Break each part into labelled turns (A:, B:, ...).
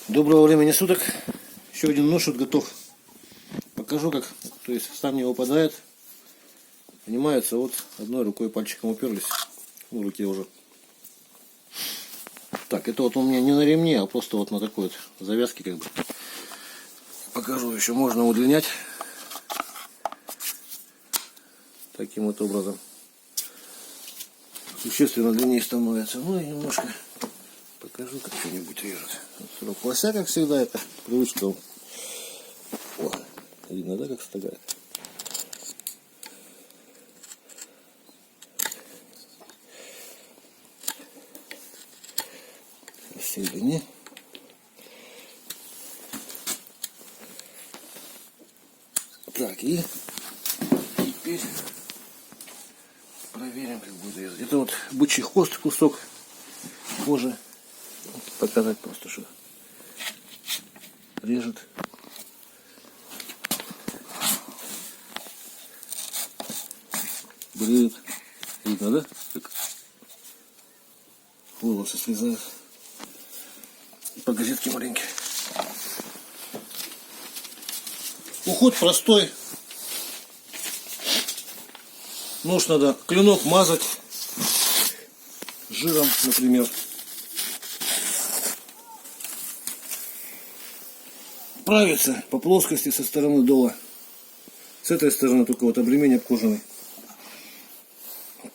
A: Доброго времени суток. Еще один нож вот готов. Покажу как. То есть сам не выпадает. Понимается, вот одной рукой пальчиком уперлись. В руке уже. Так, это вот у меня не на ремне, а просто вот на такой вот завязке как бы. Покажу еще. Можно удлинять. Таким вот образом. Существенно длиннее становится. Ну и немножко покажу, как что-нибудь режет. Срок лося, как всегда, это привычка. О, видно, да, как стагает? Всей длине. Так, и теперь проверим, как будет резать. Это вот бычий хвост, кусок кожи. Показать просто, что режет. Бреет. Видно, да? Как волосы срезают. По газетке маленький. Уход простой. Нож надо, клинок мазать жиром, например. Правится по плоскости со стороны дола. С этой стороны только вот обремень обкоженный.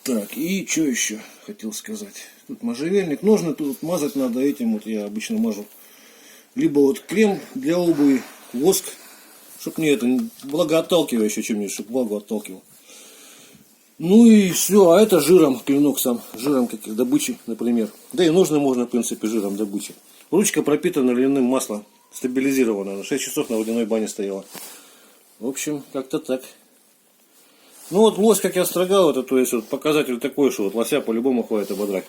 A: Так, и что еще хотел сказать. Тут можжевельник. Ножны тут мазать надо этим. Вот я обычно мажу. Либо вот крем для обуви, воск. Чтоб не это, влагоотталкивающее чем-нибудь, чтобы влагу отталкивал. Ну и все. А это жиром, клинок сам. Жиром каких добычи, например. Да и ножны можно, в принципе, жиром добычи. Ручка пропитана льняным маслом. Стабилизирована. На 6 часов на водяной бане стояла. В общем, как-то так. Ну вот лось, как я строгал, это то есть вот показатель такой, что вот лося по-любому хватит ободрать.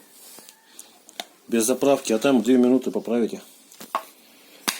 A: Без заправки, а там 2 минуты поправите.